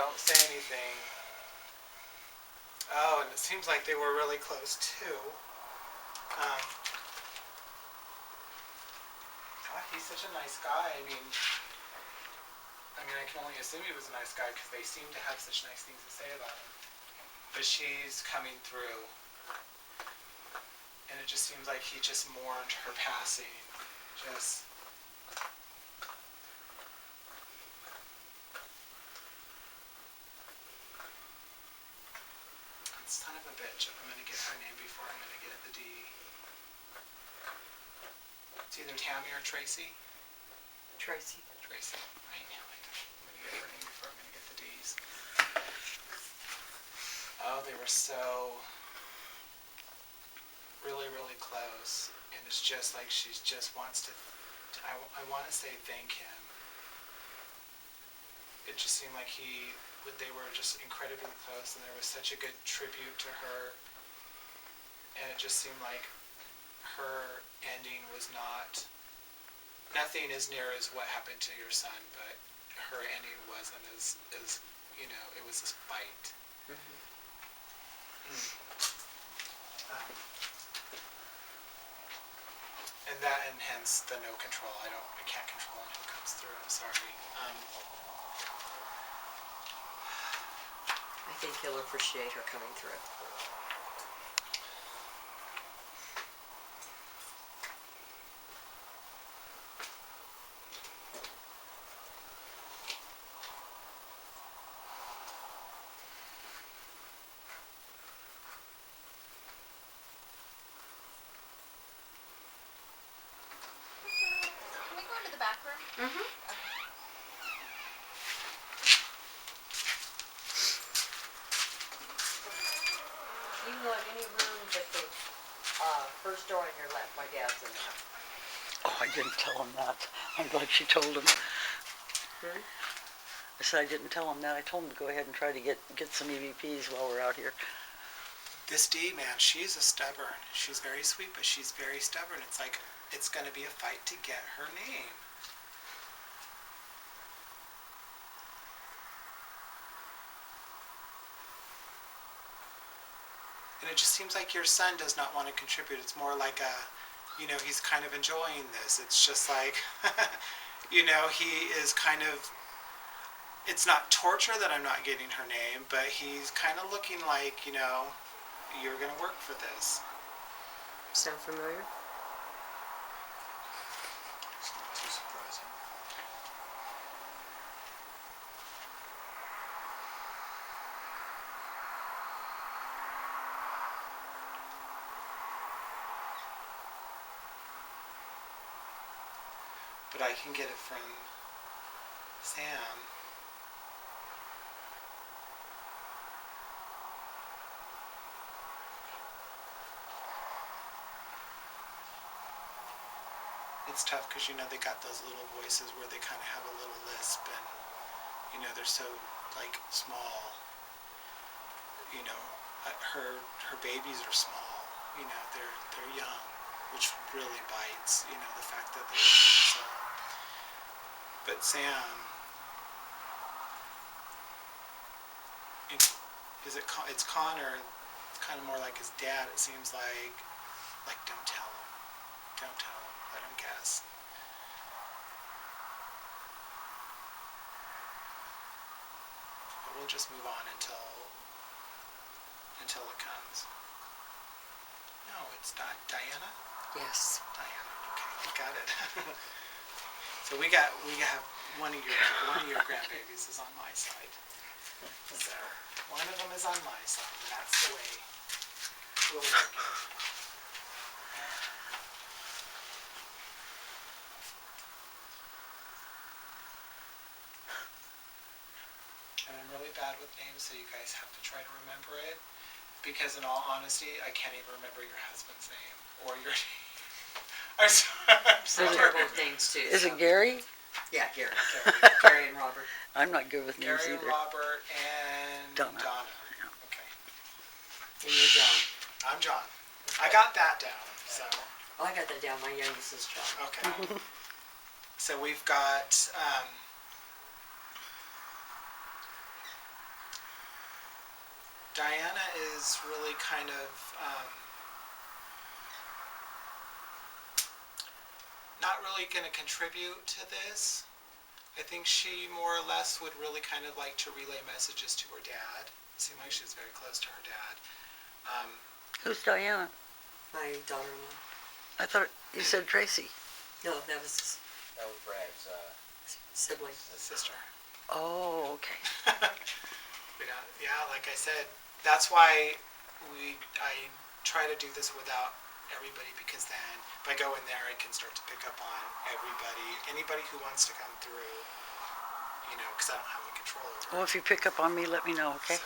don't say anything. Oh, and it seems like they were really close too. Um, God, he's such a nice guy. I mean, I can only assume he was a nice guy because they seem to have such nice things to say about him. But she's coming through, and it just seems like he just mourned her passing. Just. Son of a bitch. I'm going to get her name before I'm going to get the D. It's either Tammy or Tracy. Tracy. Tracy. I knew it. I'm going to get her name before I'm going to get the D's. Oh, they were so really, really close. And it's just like she just wants to, I want to say thank him. It just seemed like they were just incredibly close, and there was such a good tribute to her, and it just seemed like her ending was nothing as near as what happened to your son, but her ending wasn't as it was a fight. Mm-hmm. And hence the no control. I can't control who comes through. I'm sorry. I think he'll appreciate her coming through. Can we go into the back room? Mm-hmm. You can go in any room but the first door on your left. My dad's in there. Oh, I didn't tell him that. I'm glad she told him. I said I didn't tell him that. I told him to go ahead and try to get some EVPs while we're out here. This D, man, she's a stubborn. She's very sweet, but she's very stubborn. It's like it's going to be a fight to get her name. And it just seems like your son does not want to contribute. It's more like he's kind of enjoying this. It's just like, he is kind of, it's not torture that I'm not getting her name, but he's kind of looking like, you're going to work for this. Sound familiar? It's not too surprising. But I can get it from Sam. It's tough because they got those little voices where they kind of have a little lisp, and they're so like small. Her babies are small. They're young, which really bites. The fact that they're so. But Sam, it's Connor. It's kind of more like his dad. It seems like don't tell him. Don't tell him. Let him guess. But we'll just move on until it comes. No, it's not Diana? Yes. Diana. Okay, we got it. So we have one of your grandbabies is on my side. So one of them is on my side, and that's the way we'll work it. And I'm really bad with names, so you guys have to try to remember it. Because in all honesty, I can't even remember your husband's name or your name. I'm sorry. They're both names too. Is it Gary? Yeah, Gary. Gary and Robert. I'm not good with names Gary, either. Robert, and Donna. Yeah. Okay. And you're John. I'm John. I got that down. So. Oh, I got that down. My youngest is John. Okay. So we've got Diana is really kind of not really going to contribute to this. I think she more or less would really kind of like to relay messages to her dad. It seemed like she was very close to her dad. Who's Diana? My daughter-in-law. I thought you said Tracy. No, that was his That was Brad's sibling. Sister. Oh, okay. Yeah, like I said, that's why I try to do this without everybody, because then if I go in there, I can start to pick up on anybody who wants to come through, because I don't have any control over it. Well, if you pick up on me, let me know, okay?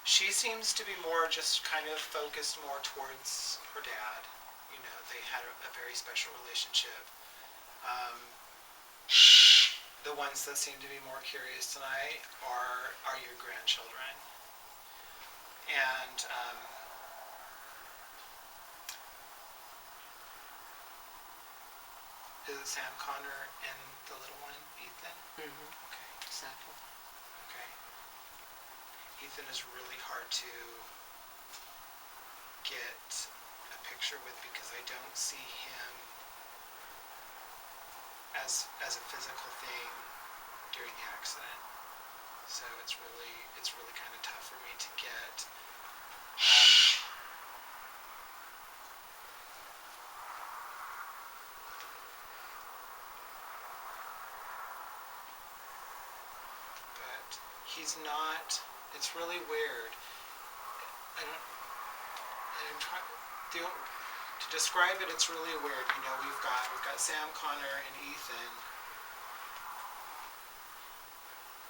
She seems to be more just kind of focused more towards her dad. They had a very special relationship. The ones that seem to be more curious tonight are your grandchildren. And is Sam Connor and the little one, Ethan? Mm-hmm. Okay. Exactly. Okay. Ethan is really hard to get a picture with because I don't see him as a physical thing during the accident. So it's really kind of tough for me to get but he's not. It's really weird. I'm trying to describe it. It's really weird. We've got Sam Connor and Ethan,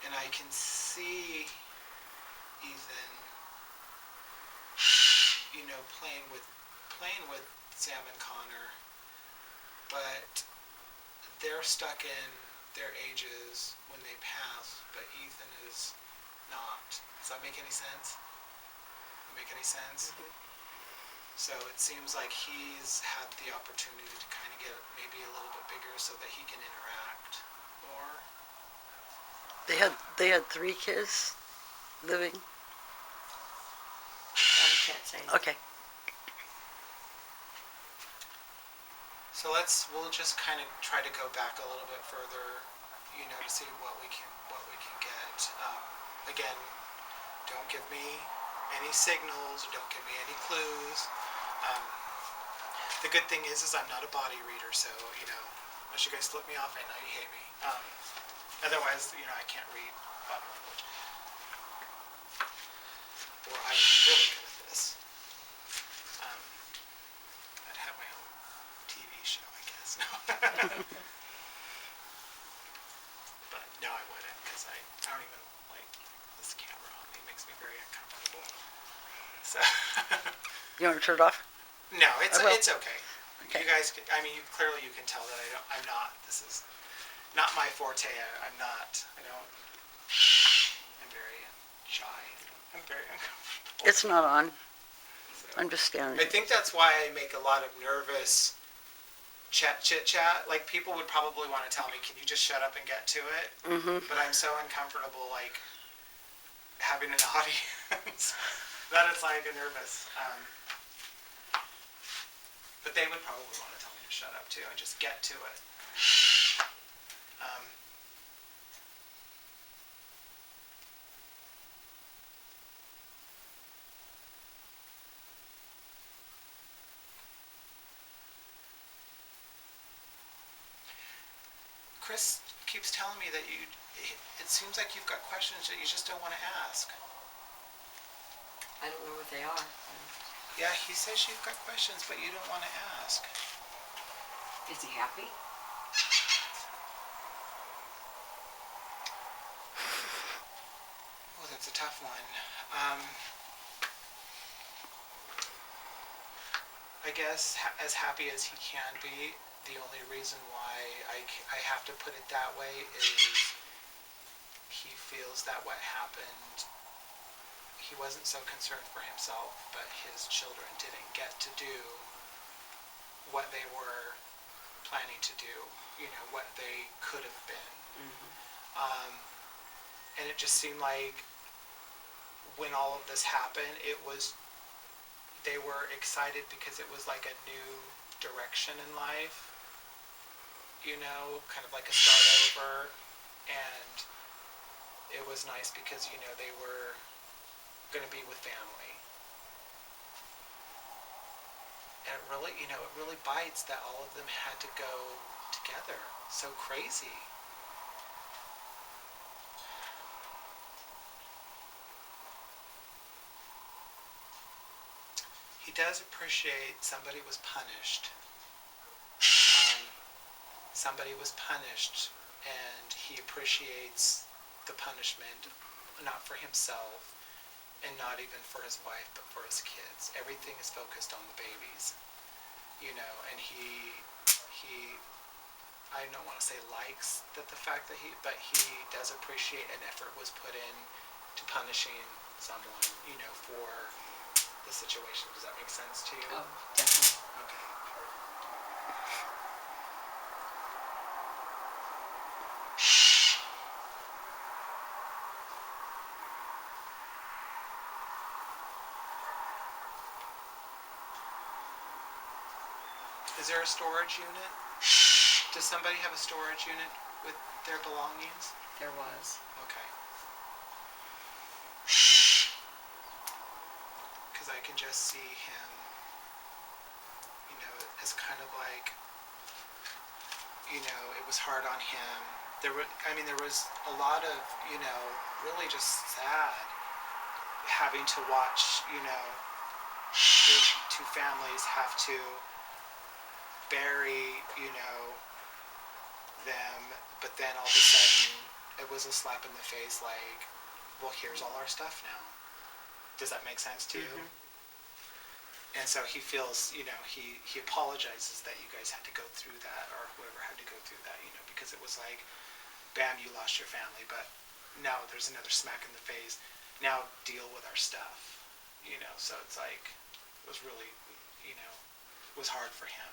and I can see Ethan, playing with Sam and Connor, but they're stuck in their ages when they pass, but Ethan is not. Does that make any sense? Mm-hmm. So it seems like he's had the opportunity to kind of get maybe a little bit bigger so that he can interact more. They had 3 kids living. I can't say. Okay. So we'll just kind of try to go back a little bit further, to see what we can get. Again, don't give me any signals, or don't give me any clues. The good thing is I'm not a body reader, so unless you guys flip me off, I know you hate me. Otherwise, I can't read body language, or I would be really good at this. I'd have my own TV show, I guess. No. But no, I wouldn't, because I don't even like this camera on me. It makes me very uncomfortable. So. You want to turn it off? No, I will. it's okay. Okay. You guys, clearly you can tell that I'm not. This is not my forte. I'm very shy. I'm very uncomfortable. It's not on. So. I'm just standing. I think that's why I make a lot of nervous chit chat. Like, people would probably want to tell me, "Can you just shut up and get to it?" Mm-hmm. But I'm so uncomfortable, like having an audience, that it's like a nervous. But they would probably want to tell me to shut up too and just get to it. Chris keeps telling me that it seems like you've got questions that you just don't want to ask. I don't know what they are. Yeah, he says you've got questions, but you don't want to ask. Is he happy? Oh, that's a tough one. I guess as happy as he can be, the only reason why I have to put it that way is he feels that what happened, he wasn't so concerned for himself, but his children didn't get to do what they were planning to do, what they could have been. Mm-hmm. And it just seemed like when all of this happened, they were excited because it was like a new direction in life, kind of like a start over. And it was nice because, they were going to be with family. And it really bites that all of them had to go together. So crazy. He does appreciate somebody was punished. Somebody was punished, and he appreciates the punishment, not for himself, and not even for his wife, but for his kids. Everything is focused on the babies, and he I don't want to say likes the fact that but he does appreciate an effort was put in to punishing someone, for the situation. Does that make sense to you? Oh, definitely. Okay. Is there a storage unit? Does somebody have a storage unit with their belongings? There was. Okay. Because I can just see him, as kind of like, it was hard on him. There was a lot of, really just sad having to watch, the two families have to bury, them, but then all of a sudden it was a slap in the face, like, well, here's all our stuff now. Does that make sense to you? And so he feels, he apologizes that you guys had to go through that, or whoever had to go through that, because it was like, bam, you lost your family, but now there's another smack in the face. Now deal with our stuff, so it's like, it was really, it was hard for him.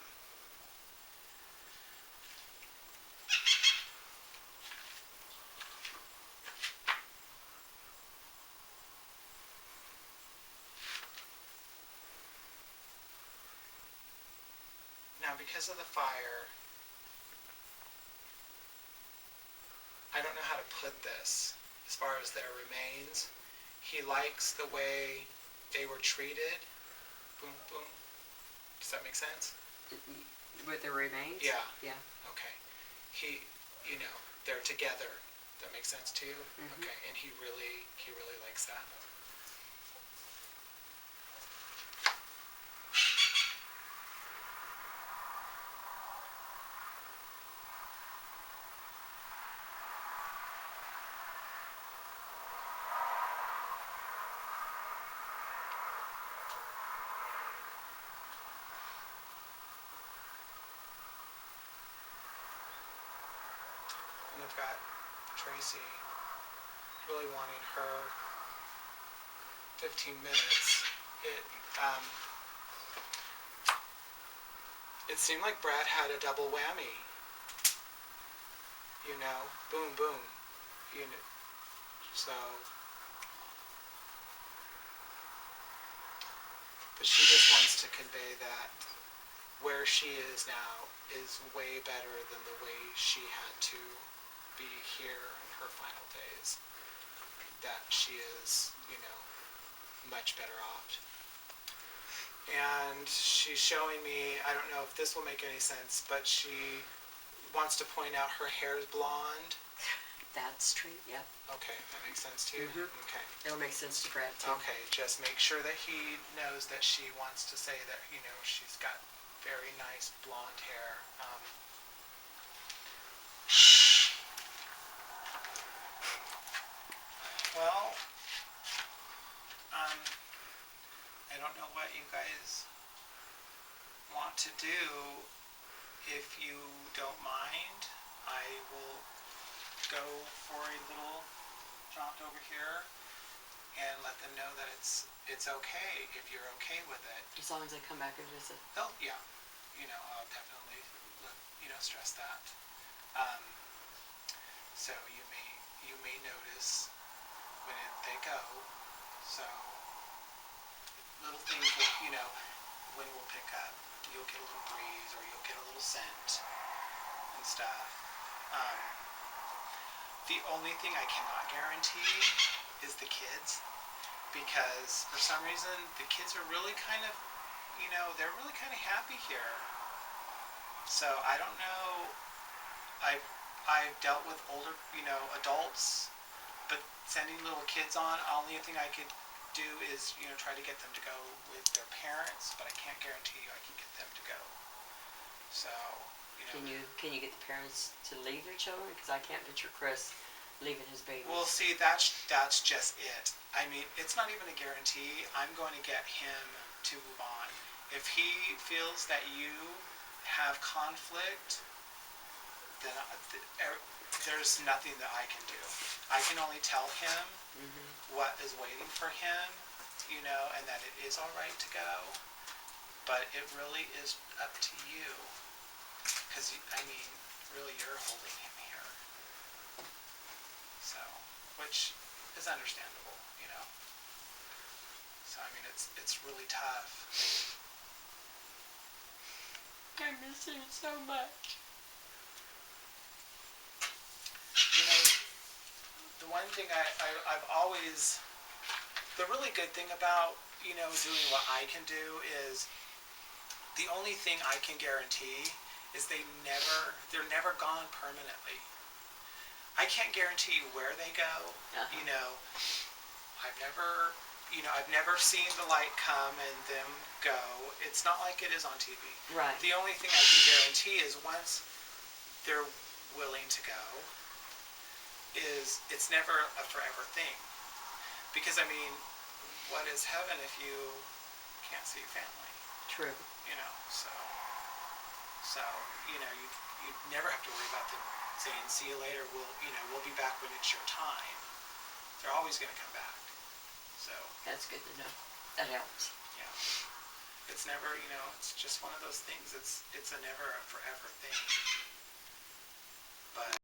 Now, because of the fire, I don't know how to put this as far as their remains. He likes the way they were treated. Boom, boom. Does that make sense? With the remains? Yeah. Yeah. Okay. He, they're together. That makes sense to you? Mhm. Okay. And he really likes that. And I've got Tracy really wanting her 15 minutes. It seemed like Brad had a double whammy. Boom, boom. So, but she just wants to convey that where she is now is way better than the way she had to be here in her final days. That she is, much better off. And she's showing me, I don't know if this will make any sense, but she wants to point out her hair is blonde. That's straight, yep. Okay, that makes sense to you? Mhm. Okay. It'll make sense to Brad too. Okay, just make sure that he knows that she wants to say that, she's got very nice blonde hair. Well, I don't know what you guys want to do. If you don't mind, I will go for a little jaunt over here and let them know that it's okay if you're okay with it. As long as I come back and visit. Oh, yeah. I'll definitely, stress that. So you may, you may notice when they go. So little things like, when we'll pick up, you'll get a little breeze or you'll get a little scent and stuff. The only thing I cannot guarantee is the kids, because for some reason the kids are really kind of, they're really kind of happy here. So I don't know. I've dealt with older, adults, but sending little kids on, only thing I could do is, try to get them to go with their parents, but I can't guarantee you I can get them to go. So, Can you get the parents to leave their children? Because I can't picture Chris leaving his babies. well, see, that's just it. I mean, it's not even a guarantee. I'm going to get him to move on. If he feels that you have conflict, then there's nothing that I can do. I can only tell him what is waiting for him, and that it is all right to go. But it really is up to you, because really, you're holding him here. So, which is understandable, So it's really tough. I miss him so much. The one thing I've always, the really good thing about, doing what I can do is, the only thing I can guarantee is they're never gone permanently. I can't guarantee where they go. I've never seen the light come and them go. It's not like it is on TV. Right. The only thing I can guarantee is once they're willing to go, it's never a forever thing. Because what is heaven if you can't see your family? True. So you never have to worry about them saying, "See you later. We'll be back when it's your time." They're always going to come back. So That's good to know. That helps. yeah, it's never, it's just one of those things. It's a never a forever thing. But